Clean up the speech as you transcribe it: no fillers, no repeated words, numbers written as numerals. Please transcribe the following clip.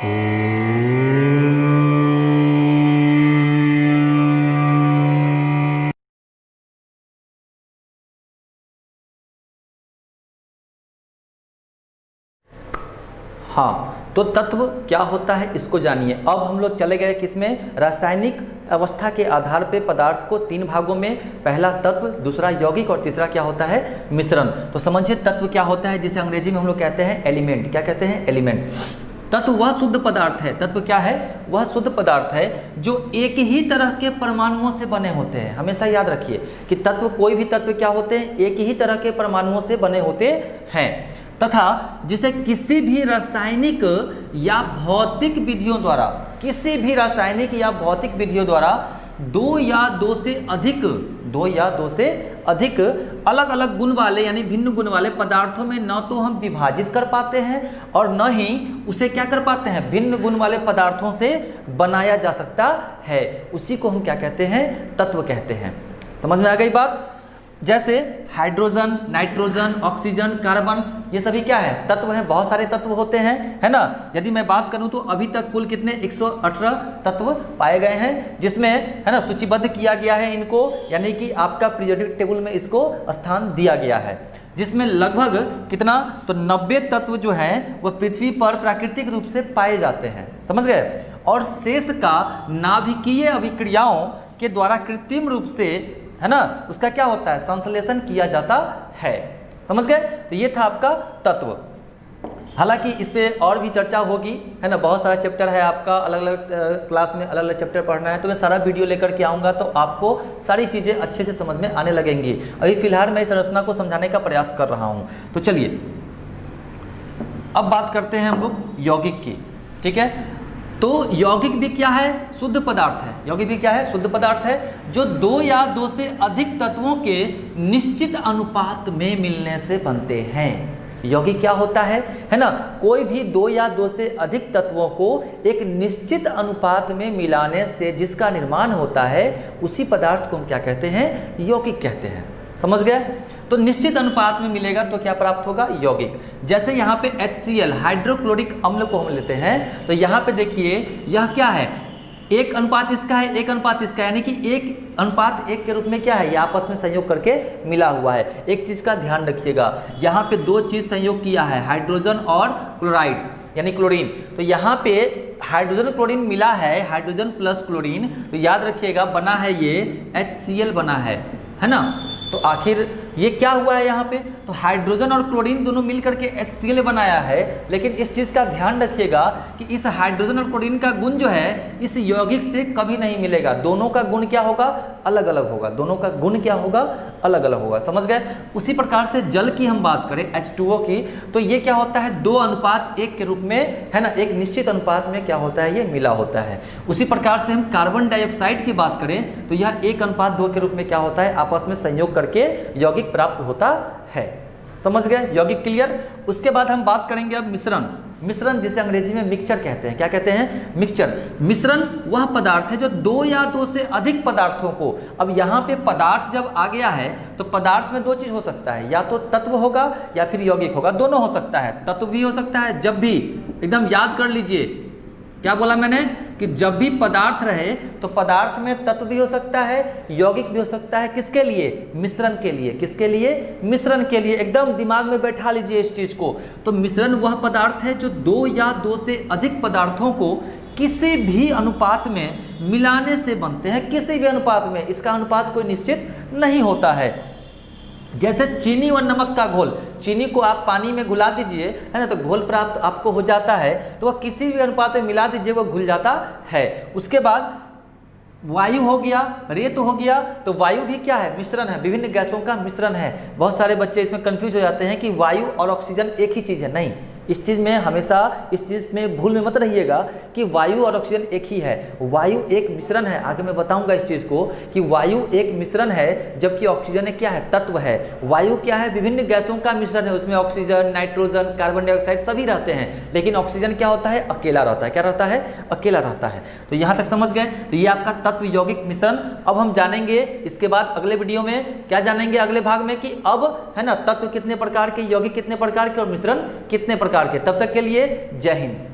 हाँ, तो तत्व क्या होता है इसको जानिए। अब हम लोग चले गए किसमें, रासायनिक अवस्था के आधार पे पदार्थ को तीन भागों में, पहला तत्व, दूसरा यौगिक और तीसरा क्या होता है, मिश्रण। तो समझिए तत्व क्या होता है, जिसे अंग्रेजी में हम लोग कहते हैं एलिमेंट। क्या कहते हैं, एलिमेंट। तत्व वह शुद्ध पदार्थ है, तत्व क्या है, वह शुद्ध पदार्थ है जो एक ही तरह के परमाणुओं से बने होते हैं। हमेशा याद रखिए कि तत्व, कोई भी तत्व क्या होते हैं, एक ही तरह के परमाणुओं से बने होते हैं, तथा जिसे किसी भी रासायनिक या भौतिक विधियों द्वारा, किसी भी रासायनिक या भौतिक विधियों द्वारा दो या दो से अधिक अलग अलग गुण वाले यानी भिन्न गुण वाले पदार्थों में न तो हम विभाजित कर पाते हैं और न ही उसे क्या कर पाते हैं, भिन्न गुण वाले पदार्थों से बनाया जा सकता है। उसी को हम क्या कहते हैं, तत्व कहते हैं। समझ में आ गई बात। जैसे हाइड्रोजन, नाइट्रोजन, ऑक्सीजन, कार्बन, ये सभी क्या है, तत्व हैं। बहुत सारे तत्व होते हैं, है ना। यदि मैं बात करूं तो अभी तक कुल कितने 118 तत्व पाए गए हैं, जिसमें है ना सूचीबद्ध किया गया है इनको, यानी कि आपका पीरियोडिक टेबल में इसको स्थान दिया गया है, जिसमें लगभग कितना, तो 90 तत्व जो हैं वो पृथ्वी पर प्राकृतिक रूप से पाए जाते हैं। समझ गए। और शेष का नाभिकीय अभिक्रियाओं के द्वारा कृत्रिम रूप से, है ना, उसका क्या होता है, संश्लेषण किया जाता है। समझ गए। तो ये था आपका तत्व। हालांकि इस पे और भी चर्चा होगी, है ना। बहुत सारा चैप्टर है आपका, अलग अलग क्लास में अलग अलग चैप्टर पढ़ना है, तो मैं सारा वीडियो लेकर के आऊँगा तो आपको सारी चीज़ें अच्छे से समझ में आने लगेंगी। अभी फिलहाल मैं इस संरचना को समझाने का प्रयास कर रहा हूँ। तो चलिए अब बात करते हैं हम लोग यौगिक की। ठीक है। तो यौगिक भी क्या है, शुद्ध पदार्थ है। यौगिक भी क्या है, शुद्ध पदार्थ है जो दो या दो से अधिक तत्वों के निश्चित अनुपात में मिलने से बनते हैं। यौगिक क्या होता है ना, कोई भी दो या दो से अधिक तत्वों को एक निश्चित अनुपात में मिलाने से जिसका निर्माण होता है, उसी पदार्थ को हम क्या कहते हैं, यौगिक कहते हैं। समझ गए। तो निश्चित अनुपात में मिलेगा तो क्या प्राप्त होगा, यौगिक। जैसे यहाँ पे HCl हाइड्रोक्लोरिक अम्ल को हम लेते हैं, तो यहाँ पे देखिए यह क्या है, 1 अनुपात इसका है, 1 अनुपात इसका, यानी कि 1 अनुपात 1 के रूप में क्या है, ये आपस में संयोग करके मिला हुआ है। एक चीज का ध्यान रखिएगा, यहाँ पे 2 चीज संयोग किया है, हाइड्रोजन और क्लोराइड यानी क्लोरीन। तो यहाँ पे हाइड्रोजन क्लोरीन मिला है, हाइड्रोजन प्लस क्लोरीन, तो याद रखिएगा बना है ये HCl बना है ना। तो आखिर ये क्या हुआ है यहाँ पे, तो हाइड्रोजन और क्लोरीन दोनों मिलकर के HCl बनाया है। लेकिन इस चीज़ का ध्यान रखिएगा कि इस हाइड्रोजन और क्लोरीन का गुण जो है इस यौगिक से कभी नहीं मिलेगा। दोनों का गुण क्या होगा, अलग अलग होगा। दोनों का गुण क्या होगा, अलग अलग होगा। समझ गए। उसी प्रकार से जल की हम बात करें, H2O की, तो ये क्या होता है, 2 अनुपात 1 के रूप में, है ना, एक निश्चित अनुपात में क्या होता है, ये मिला होता है। उसी प्रकार से हम कार्बन डाइऑक्साइड की बात करें तो यह 1 अनुपात 2 के रूप में क्या होता है, आपस में संयोग करके यौगिक प्राप्त होता है। समझ गए, यौगिक क्लियर। उसके बाद हम बात करेंगे अब मिश्रण। मिश्रण जिसे अंग्रेजी में मिक्सचर कहते हैं। क्या कहते हैं, मिक्सचर। मिश्रण वह पदार्थ है जो 2 या 2 से अधिक पदार्थों को, अब यहाँ पे पदार्थ जब आ गया है तो पदार्थ में 2 चीज हो सकता है, या तो तत्व होगा या फिर यौगिक होगा, दोनों हो सकता है। तत्व भी हो सकता है, जब भी, एकदम याद कर लीजिए क्या बोला मैंने, कि जब भी पदार्थ रहे तो पदार्थ में तत्व भी हो सकता है, यौगिक भी हो सकता है। किसके लिए, मिश्रण के लिए। किसके लिए, मिश्रण के लिए। एकदम दिमाग में बैठा लीजिए इस चीज को। तो मिश्रण वह पदार्थ है जो 2 या 2 से अधिक पदार्थों को किसी भी अनुपात में मिलाने से बनते हैं। किसी भी अनुपात में, इसका अनुपात कोई निश्चित नहीं होता है। जैसे चीनी और नमक का घोल, चीनी को आप पानी में घुला दीजिए, है ना, तो घोल प्राप्त आपको हो जाता है, तो वह किसी भी अनुपात में मिला दीजिए, वो घुल जाता है। उसके बाद वायु हो गया, रेत हो गया, तो वायु भी क्या है, मिश्रण है, विभिन्न गैसों का मिश्रण है। बहुत सारे बच्चे इसमें कंफ्यूज हो जाते हैं कि वायु और ऑक्सीजन एक ही चीज़ है। नहीं, इस चीज़ में हमेशा, इस चीज़ में भूल में मत रहिएगा कि वायु और ऑक्सीजन एक ही है। वायु एक मिश्रण है, आगे मैं बताऊंगा इस चीज़ को कि वायु एक मिश्रण है, जबकि ऑक्सीजन एक क्या है, तत्व है। वायु क्या है, विभिन्न गैसों का मिश्रण है, उसमें ऑक्सीजन, नाइट्रोजन, कार्बन डाइऑक्साइड सभी रहते हैं। लेकिन ऑक्सीजन क्या होता है, अकेला रहता है। क्या रहता है, अकेला रहता है। तो यहाँ तक समझ गए। तो ये आपका तत्व यौगिक मिश्रण। अब हम जानेंगे इसके बाद अगले वीडियो में क्या जानेंगे, अगले भाग में, कि अब है ना तत्व कितने प्रकार के, यौगिक कितने प्रकार के और मिश्रण कितने प्रकार के। तब तक के लिए जय हिंद।